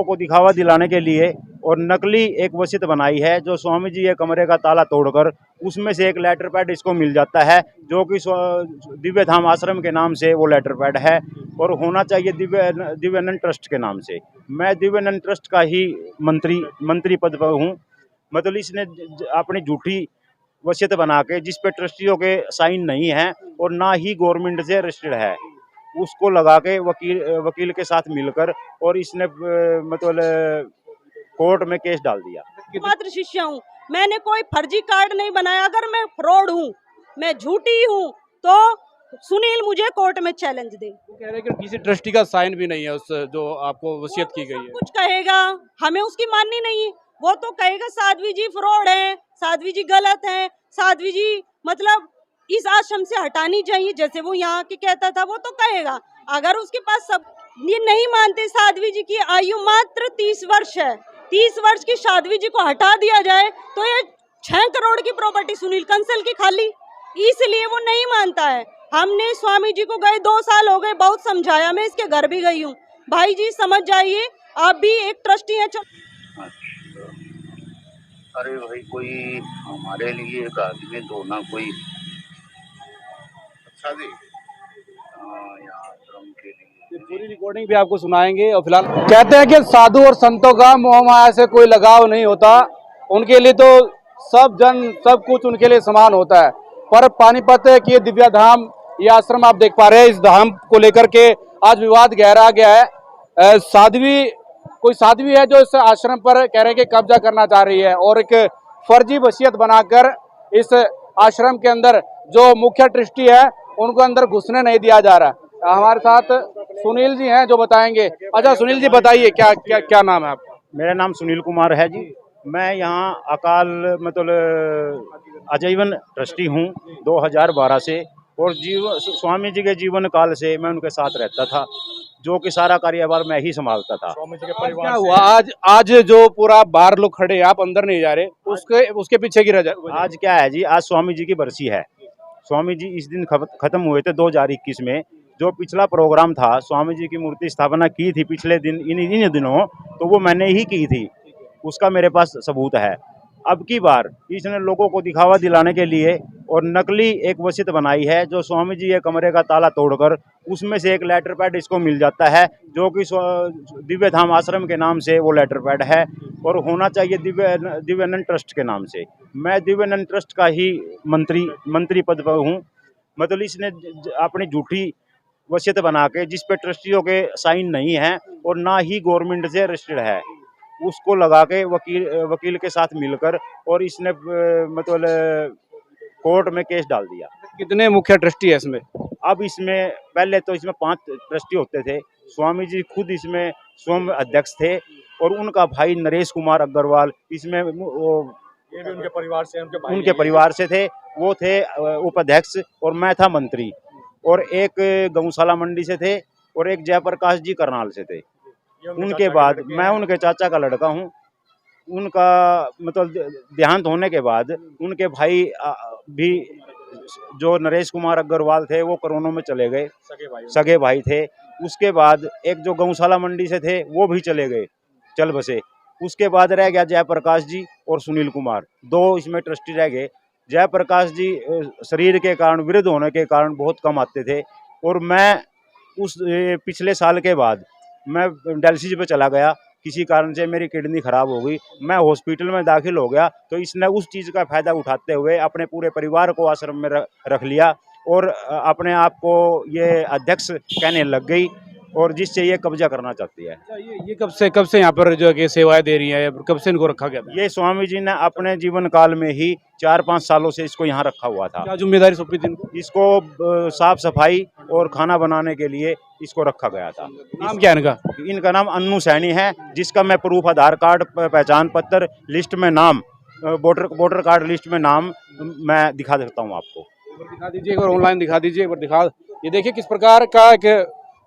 लोगों को दिखावा दिलाने के लिए और नकली एक वसीयत बनाई है, जो स्वामी जी ये कमरे का ताला तोड़कर उसमें से एक लेटर पैड इसको मिल जाता है, जो कि दिव्य धाम आश्रम के नाम से वो लेटर पैड है और होना चाहिए दिव्यानंद ट्रस्ट के नाम से। मैं दिव्यानंद ट्रस्ट का ही मंत्री पद पर हूँ। मतलब इसने अपनी झूठी वसीयत बना के, जिस पे ट्रस्टियों के साइन नहीं है और ना ही गवर्नमेंट से रजिस्टर्ड है, उसको लगा के वकील के साथ मिलकर और इसने मतलब कोर्ट में केस डाल दिया। मात्र शिष्य हूँ, मैंने कोई फर्जी कार्ड नहीं बनाया। अगर मैं फ्रॉड हूँ, मैं झूठी हूँ, तो सुनील मुझे कोर्ट में चैलेंज दे। वो कह रहे हैं कि किसी ट्रस्टी का साइन भी नहीं है उस जो आपको वसीयत की गई है। कुछ कहेगा, हमें उसकी माननी नहीं। वो तो कहेगा साध्वी जी फ्रॉड है, साध्वी जी गलत है, साध्वी जी मतलब इस आश्रम से हटानी चाहिए, जैसे वो यहाँ की कहता था, वो तो कहेगा। अगर उसके पास सब ये नहीं मानते, साध्वी जी की आयु मात्र 30 वर्ष है, 30 वर्ष की साध्वी जी को हटा दिया जाए तो ये 6 करोड़ की प्रॉपर्टी सुनील कंसल की खाली, इसलिए वो नहीं मानता है। हमने स्वामी जी को गए 2 साल हो गए, बहुत समझाया, मैं इसके घर भी गई हूँ। भाई जी समझ जाइए, आप भी एक ट्रस्टी हैं। अरे भाई, कोई हमारे लिए एक आदमी तो ना कोई अच्छा दे यहाँ आश्रम के लिए। पूरी रिकॉर्डिंग भी आपको सुनाएंगे। और फिलहाल कहते हैं कि साधु और संतों का मोह माया से कोई लगाव नहीं होता, उनके लिए तो सब जन सब कुछ उनके लिए समान होता है। पर पानीपत की दिव्या धाम, ये आश्रम आप देख पा रहे हैं, इस धाम को लेकर के आज विवाद गहरा गया है। कोई साध्वी है जो इस आश्रम पर कह रहे हैं कि कब्जा करना चाह रही है और एक फर्जी वसीयत बनाकर इस आश्रम के अंदर जो मुख्य ट्रस्टी है उनको अंदर घुसने नहीं दिया जा रहा। हमारे साथ सुनील जी हैं जो बताएंगे। अच्छा सुनील जी बताइए, क्या नाम है आपका? मेरा नाम सुनील कुमार है जी। मैं यहाँ अकाल मतलब आजीवन ट्रस्टी हूँ 2012 से, और स्वामी जी के जीवन काल से मैं उनके साथ रहता था, जो कि सारा कार्यभार मैं ही संभालता था। स्वामी जी के परिवार क्या हुआ आज जो पूरा बाहर लोग खड़े हैं, आप अंदर नहीं जा रहे, उसके पीछे की वजह आज क्या है जी, आज स्वामी जी की बरसी है। स्वामी जी इस दिन खत्म हुए थे 2021 में। जो पिछला प्रोग्राम था, स्वामी जी की मूर्ति स्थापना की थी पिछले दिन, इन दिनों, तो वो मैंने ही की थी, उसका मेरे पास सबूत है। अब की बार इसने लोगों को दिखावा दिलाने के लिए और नकली एक वसीयत बनाई है, जो स्वामी जी ये कमरे का ताला तोड़कर उसमें से एक लेटर पैड इसको मिल जाता है, जो कि दिव्य धाम आश्रम के नाम से वो लेटर पैड है और होना चाहिए दिव्यानंद ट्रस्ट के नाम से। मैं दिव्यानंद ट्रस्ट का ही मंत्री पद पर हूँ। मतलब इसने अपनी झूठी वसीयत बना के, जिस पे ट्रस्टियों के साइन नहीं है और ना ही गवर्नमेंट से रजिस्टर्ड है, उसको लगा के वकील के साथ मिलकर और इसने मतलब कोर्ट में केस डाल दिया। कितने मुख्य ट्रस्टी है इसमें? अब इसमें पहले तो इसमें 5 ट्रस्टी होते थे। स्वामी जी खुद इसमें स्वयं अध्यक्ष थे और उनका भाई नरेश कुमार अग्रवाल इसमें ये भी उनके परिवार से थे, वो थे उपाध्यक्ष और मैं था मंत्री। और एक गौशाला मंडी से थे और एक जयप्रकाश जी करनाल से थे। उनके बाद मैं उनके चाचा का लड़का हूँ। उनका मतलब देहांत होने के बाद उनके भाई भी, जो नरेश कुमार अग्रवाल थे, वो कोरोना में चले गए, सगे भाई थे। उसके बाद एक जो गौशाला मंडी से थे वो भी चल बसे। उसके बाद रह गया जयप्रकाश जी और सुनील कुमार, 2 इसमें ट्रस्टी रह गए। जयप्रकाश जी शरीर के कारण, वृद्ध होने के कारण बहुत कम आते थे और मैं उस पिछले साल के बाद मैं डायलिसिस पे चला गया। किसी कारण से मेरी किडनी खराब हो गई, मैं हॉस्पिटल में दाखिल हो गया, तो इसने उस चीज़ का फ़ायदा उठाते हुए अपने पूरे परिवार को आश्रम में रख लिया और अपने आप को ये अध्यक्ष कहने लग गई और जिससे ये कब्जा करना चाहती है। ये कब से यहाँ पर जो है सेवाएं दे रही है, कब से इनको रखा गया था? ये स्वामी जी ने अपने जीवन काल में ही 4-5 सालों से इसको यहाँ रखा हुआ था। क्या जिम्मेदारी सौंपी थी इनको? इसको साफ सफाई और खाना बनाने के लिए इसको रखा गया था। नाम क्या है इनका नाम अन्नू सैनी है, जिसका मैं प्रूफ आधार कार्ड, पहचान पत्र लिस्ट में नाम, वोटर कार्ड लिस्ट में नाम मैं दिखा सकता हूँ आपको। दिखा दीजिए, और ऑनलाइन दिखा दीजिए, एक बार ये देखिए किस प्रकार का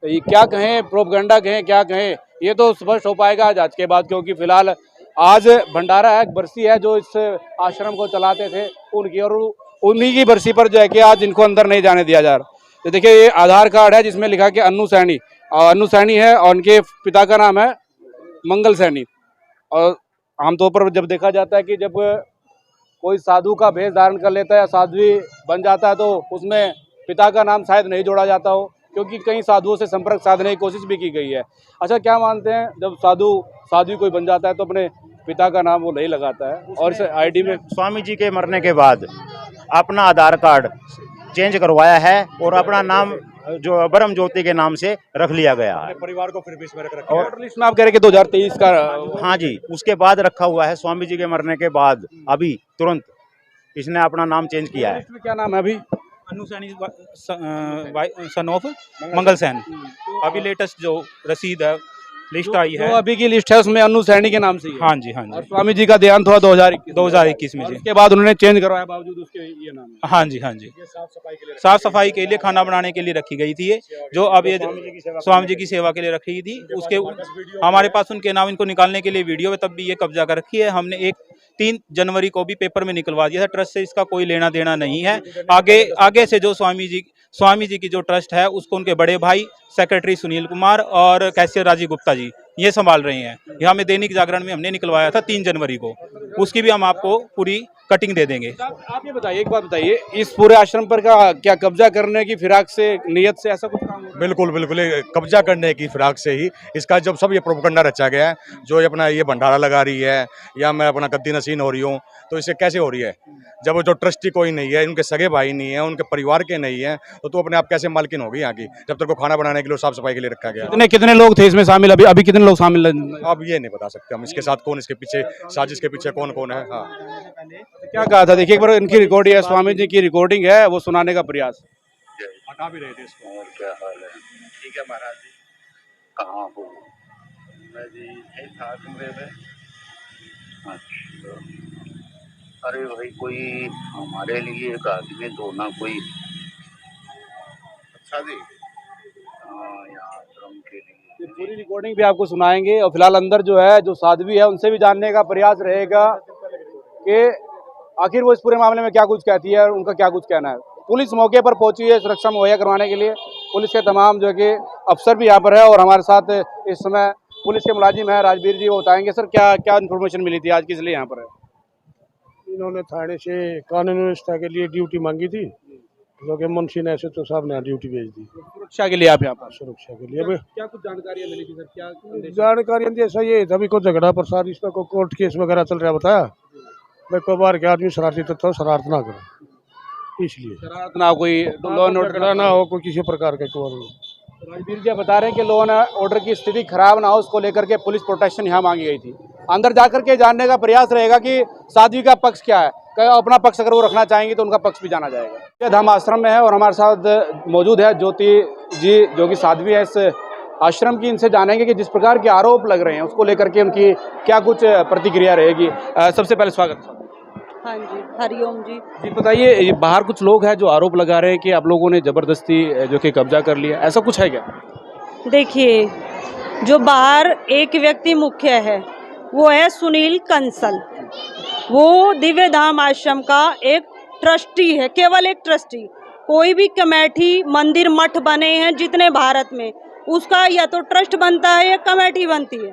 क्या कहें, प्रोपगंडा कहें, क्या कहें, ये तो स्पष्ट हो पाएगा आज के बाद, क्योंकि फिलहाल आज भंडारा है, बरसी है, जो इस आश्रम को चलाते थे उनकी, और उन्हीं की बरसी पर जो है कि आज इनको अंदर नहीं जाने दिया जा रहा। तो देखिए ये आधार कार्ड है जिसमें लिखा कि अन्नू सैनी है और उनके पिता का नाम है मंगल सैनी। और आमतौर पर जब देखा जाता है कि जब कोई साधु का भेष धारण कर लेता है या साध्वी बन जाता है तो उसमें पिता का नाम शायद नहीं जोड़ा जाता हो, क्योंकि कई साधुओं से संपर्क साधने की कोशिश भी की गई है। अच्छा, क्या मानते हैं जब साधु कोई बन जाता है तो अपने पिता का नाम वो नहीं लगाता है और इस आईडी में स्वामी जी के मरने के बाद अपना आधार कार्ड चेंज करवाया है और अपना नाम जो ब्रह्म ज्योति के नाम से रख लिया गया है। परिवार को फिर भी इसमें रख रखा है। वोटर लिस्ट में आप कह रहे कि 2023 का हाँ जी, उसके बाद रखा हुआ है। स्वामी जी के मरने के बाद अभी तुरंत इसने अपना नाम चेंज किया है। लिस्ट में क्या नाम है अभी? Anu Saini son of Mangal Sain. अभी लेटेस्ट जो रसीद है, लिस्ट आई जो है। अभी की लिस्ट है उसमें अनु सैनी के नाम से ही है। हाँ जी, हाँ और जी, स्वामी जी का देहांत हुआ 2021 में जी। उसके बाद उन्होंने चेंज करवाया, बावजूद उसके ये नाम है। हाँ जी, हाँ जी, साफ सफाई के लिए, खाना बनाने के लिए रखी गई थी ये, जो अब ये स्वामी जी की सेवा के लिए रखी थी। उसके हमारे पास उनके नाम, इनको निकालने के लिए वीडियो है, तब भी ये कब्जा कर रखी है। हमने 3 जनवरी को भी पेपर में निकलवा दिया था। ट्रस्ट से इसका कोई लेना देना नहीं है। आगे से जो स्वामी जी की जो ट्रस्ट है उसको उनके बड़े भाई सेक्रेटरी सुनील कुमार और कैशियर राजीव गुप्ता जी ये संभाल रहे हैं। यह हमें दैनिक जागरण में हमने निकलवाया था 3 जनवरी को। उसकी भी हम आपको पूरी कटिंग दे देंगे। आप ये बताइए, एक बात बताइए, इस पूरे आश्रम पर का क्या कब्जा करने की फिराक से, नियत से ऐसा कुछ काम है? बिल्कुल बिल्कुल, ये कब्जा करने की फिराक से ही इसका जब सब ये प्रोपगंडा रचा गया है, जो ये अपना ये भंडारा लगा रही है या मैं अपना गद्दी नसीन हो रही हूँ, तो इससे कैसे हो रही है? जब जो ट्रस्टी कोई नहीं है, उनके सगे भाई नहीं है, उनके परिवार के नहीं है, तो तू अपने आप कैसे मालकिन होगी यहाँ की, जब तक को खाना बनाने के लिए, साफ सफाई के लिए रखा गया। कितने लोग थे इसमें शामिल? अभी कितने लोग शामिल हैं? अब ये नहीं बता सकते हम इसके साथ कौन, इसके पीछे साजिश के पीछे कौन कौन है। हाँ, क्या कहा था? देखिए एक बार इनकी रिकॉर्डिंग है, स्वामी जी की रिकॉर्डिंग है, वो सुनाने का प्रयास। हटा भी रहे थे इसको। और क्या हाल है? ठीक है महाराज जी। कहाँ हो? मैं जी यही था कमरे में। अच्छा, अरे भाई कोई हमारे लिए एक आदमी दो ना कोई। अच्छा जी, हाँ यहाँ आश्रम के लिए पूरी रिकॉर्डिंग भी आपको सुनाएंगे और फिलहाल अंदर जो है, जो साध्वी है, उनसे भी जानने का प्रयास रहेगा कि आखिर वो इस पूरे मामले में क्या कुछ कहती है और उनका क्या कुछ कहना है। पुलिस मौके पर पहुंची है सुरक्षा मुहैया करवाने के लिए। पुलिस के तमाम जो है कि अफसर भी यहाँ पर है और हमारे साथ इस समय पुलिस के मुलाजिम है राजवीर जी, वो बताएंगे। सर, क्या क्या इन्फॉर्मेशन मिली थी आज, किस लिए यहाँ पर है? इन्होंने थाने से कानून व्यवस्था के लिए ड्यूटी मांगी थी, जो कि मुंशी ने तो साहब ने ड्यूटी भेज दी सुरक्षा के लिए आप यहाँ पर? सुरक्षा के लिए। क्या कुछ जानकारी मिली थी सर? क्या जानकारी जैसा ये था, अभी कोई झगड़ा प्रसाद इसमें कोई कोर्ट केस वगैरह चल रहा बताया भाई, कोई बार के आदमी शरारती तत्व शरारत ना करे, इसलिए शरारत ना, कोई लॉ एंड ऑर्डर ना हो, कोई किसी प्रकार का कोई। राजवीर जी बता रहे हैं कि लॉ एंड ऑर्डर की स्थिति खराब ना हो, उसको लेकर के पुलिस प्रोटेक्शन यहाँ मांगी गई थी। अंदर जाकर के जानने का प्रयास रहेगा कि साध्वी का पक्ष क्या है, अपना पक्ष अगर वो रखना चाहेंगे तो उनका पक्ष भी जाना जाएगा। धाम आश्रम में है और हमारे साथ मौजूद है ज्योति जी, जो कि साध्वी है इस आश्रम की। इनसे जानेंगे कि जिस प्रकार के आरोप लग रहे हैं उसको लेकर के उनकी क्या कुछ प्रतिक्रिया रहेगी। सबसे पहले स्वागत। हाँ जी, हरिओम जी। जी बताइए, ये बाहर कुछ लोग हैं जो आरोप लगा रहे हैं कि आप लोगों ने जबरदस्ती जो कि कब्जा कर लिया, ऐसा कुछ है क्या? देखिए, जो बाहर एक व्यक्ति मुख्य है वो है सुनील कंसल। वो दिव्य धाम आश्रम का एक ट्रस्टी है, केवल एक ट्रस्टी। कोई भी कमेटी, मंदिर, मठ बने हैं जितने भारत में, उसका या तो ट्रस्ट बनता है या कमेटी बनती है।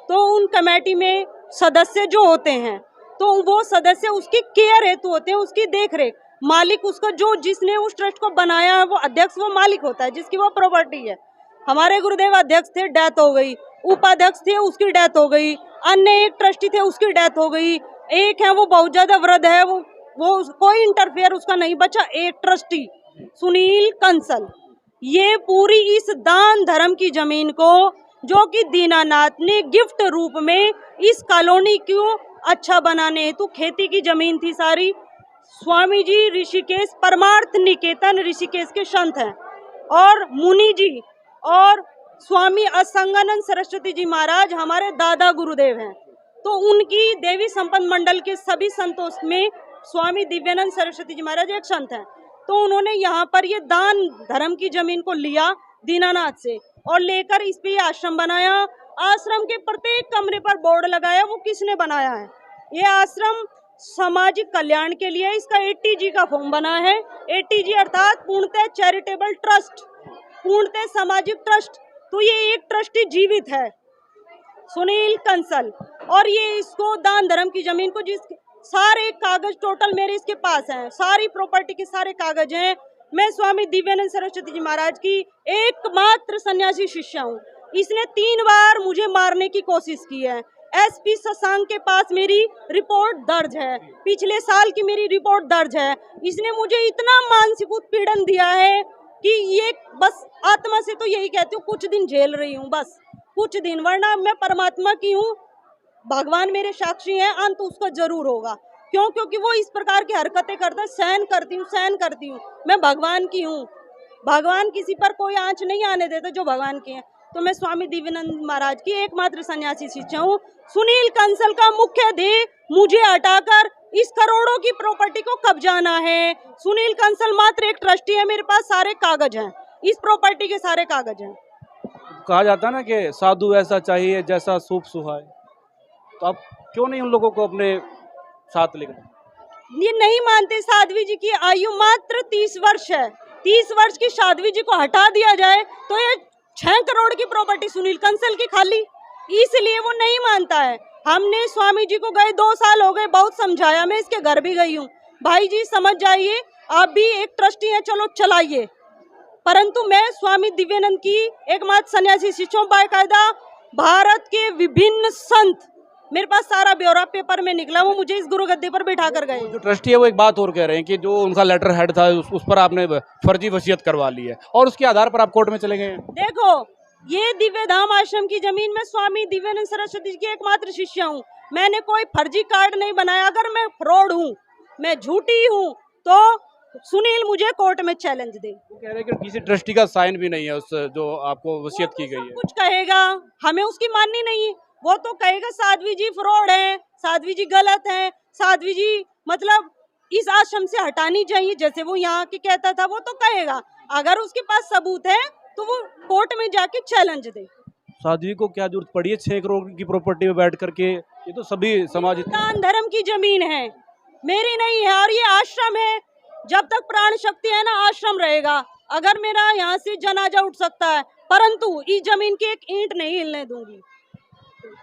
तो उन कमेटी में सदस्य जो होते हैं, तो वो सदस्य उसकी केयर हेतु होते हैं, उसकी देख रेख। मालिक उसका, जो जिसने उस ट्रस्ट को बनाया है, वो अध्यक्ष, वो मालिक होता है जिसकी वो प्रॉपर्टी है। हमारे गुरुदेव अध्यक्ष थे, डेथ हो गई। उपाध्यक्ष थे, उसकी डेथ हो गई। अन्य एक ट्रस्टी थे, उसकी डेथ हो गई। एक है वो बहुत ज्यादा वृद्ध है, वो कोई इंटरफेयर उसका नहीं बचा। एक ट्रस्टी सुनील कंसल, ये पूरी इस दान धर्म की जमीन को, जो कि दीनानाथ ने गिफ्ट रूप में इस कॉलोनी को अच्छा बनाने हेतु, खेती की जमीन थी सारी। स्वामी जी ऋषिकेश परमार्थ निकेतन ऋषिकेश के संत हैं और मुनि जी और स्वामी असंगानंद सरस्वती जी महाराज हमारे दादा गुरुदेव हैं। तो उनकी देवी संपन्न मंडल के सभी संतों में स्वामी दिव्यानंद सरस्वती जी महाराज एक संत हैं। तो उन्होंने यहाँ पर ये दान धर्म की जमीन को लिया दीनानाथ से और लेकर इस पे आश्रम बनाया। आश्रम के प्रत्येक कमरे पर बोर्ड लगाया। वो किसने बनाया है? ये आश्रम सामाजिक कल्याण के लिए, इसका ATG का फॉर्म बना है। ATG अर्थात पूर्णतः चैरिटेबल ट्रस्ट, पूर्णतः सामाजिक ट्रस्ट। तो ये एक ट्रस्टी जीवित है सुनील कंसल, और ये इसको दान धर्म की जमीन को जिस सारे कागज टोटल मेरे इसके पास हैं, सारी प्रॉपर्टी के सारे कागज हैं। मैं स्वामी दिव्यानंद सरस्वती जी महाराज की एकमात्र सन्यासी शिष्या हूँ। इसने 3 बार मुझे मारने की कोशिश की है। एसपी शशांक के पास मेरी रिपोर्ट दर्ज है, पिछले साल की मेरी रिपोर्ट दर्ज है। इसने मुझे इतना मानसिक उत्पीड़न दिया है कि ये बस आत्मा से तो यही कहती हूँ कुछ दिन झेल रही हूँ, बस कुछ दिन, वरना मैं परमात्मा की हूँ, भगवान मेरे साक्षी हैं, अंत उसका जरूर होगा। क्यों? क्योंकि वो इस प्रकार की हरकतें करता है, सहन करती हूँ। मैं भगवान की हूँ, भगवान किसी पर कोई आंच नहीं आने देता जो भगवान के हैं। तो मैं स्वामी दिव्यानंद महाराज की एकमात्र सन्यासी शिष्या हूँ। सुनील कंसल का मुख्य ध्येय मुझे हटाकर इस करोड़ों की प्रॉपर्टी को कब्जाना है। सुनील कंसल मात्र एक ट्रस्टी है, मेरे पास सारे कागज हैं, इस प्रॉपर्टी के सारे कागज हैं। कहा जाता है ना कि साधु ऐसा चाहिए जैसा सूप सुहाए, तो आप क्यों नहीं उन लोगों को अपने साथ लेकर? ये नहीं मानते, साध्वी जी की आयु मात्र 30 वर्ष है। 30 वर्ष की साध्वी जी को हटा दिया जाए तो ये 6 करोड़ की प्रॉपर्टी सुनील कंसल की खाली, इसलिए वो नहीं मानता है। हमने स्वामी जी को गए 2 साल हो गए, बहुत समझाया, मैं इसके घर भी गई हूँ, भाई जी समझ जाइए, आप भी एक ट्रस्टी हैं, चलो चलाइए। परंतु मैं स्वामी दिव्यानंद की एकमात्र सन्यासी शिष्यों, बाकायदा भारत के विभिन्न संत, मेरे पास सारा ब्यौरा पेपर में निकला, वो मुझे इस गुरु गद्दी पर बिठा कर गए। जो ट्रस्टी है वो एक बात और कह रहे हैं कि जो उनका लेटर हेड था उस पर आपने फर्जी वसीयत करवा ली है और उसके आधार पर आप कोर्ट में चले गए हैं। देखो, ये दिव्य धाम आश्रम की जमीन में स्वामी दिव्यानंद सरस्वती जी की एकमात्र शिष्य हूँ। मैंने कोई फर्जी कार्ड नहीं बनाया। अगर मैं फ्रॉड हूँ, मैं झूठी हूँ, तो सुनील मुझे कोर्ट में चैलेंज दे। वो कह रहे हैं कि किसी ट्रस्टी का साइन भी नहीं है उस जो आपको वसीयत की गई है। कुछ कहेगा, हमें उसकी माननी नहीं। वो तो कहेगा साध्वी जी फ्रॉड हैं, साध्वी जी गलत हैं, साध्वी जी मतलब इस आश्रम से हटानी चाहिए, जैसे वो यहाँ के कहता था, वो तो कहेगा। अगर उसके पास सबूत है तो वो कोर्ट में जाके चैलेंज दे। साध्वी को क्या जरूरत पड़ी है 6 करोड़ की प्रॉपर्टी में बैठ करके? ये तो सभी समाज दान धर्म की जमीन है, मेरी नहीं है, और ये आश्रम है। जब तक प्राण शक्ति है ना, आश्रम रहेगा। अगर मेरा यहाँ से जनाजा उठ सकता है, परंतु इस जमीन की एक ईंट नहीं हिलने दूंगी।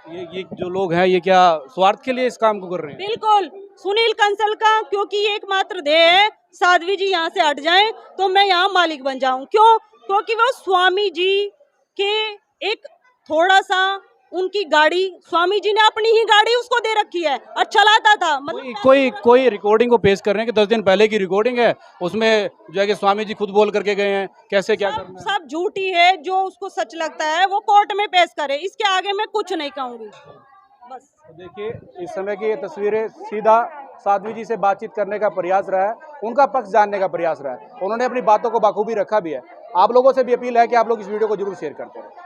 ये जो लोग हैं ये क्या स्वार्थ के लिए इस काम को कर रहे हैं? बिल्कुल सुनील कंसल का, क्योंकि ये एकमात्र ध्येय है साध्वी जी यहाँ से हट जाएं तो मैं यहाँ मालिक बन जाऊं। क्यों? क्योंकि वो स्वामी जी के एक थोड़ा सा उनकी गाड़ी, स्वामी जी ने अपनी ही गाड़ी उसको दे रखी है और चलाता था। मतलब कोई रिकॉर्डिंग को पेश कर रहे हैं कि 10 दिन पहले की रिकॉर्डिंग है, उसमें जो है कि स्वामी जी खुद बोल करके गए हैं, कैसे क्या करना है? सब झूठी है। जो उसको सच लगता है वो कोर्ट में पेश करे, इसके आगे मैं कुछ नहीं कहूंगी। बस देखिए, इस समय की ये तस्वीरें सीधा साध्वी जी से बातचीत करने का प्रयास रहा है, उनका पक्ष जानने का प्रयास रहा है। उन्होंने अपनी बातों को बाखूबी रखा भी है। आप लोगों से भी अपील है कि आप लोग इस वीडियो को जरूर शेयर करते रहें।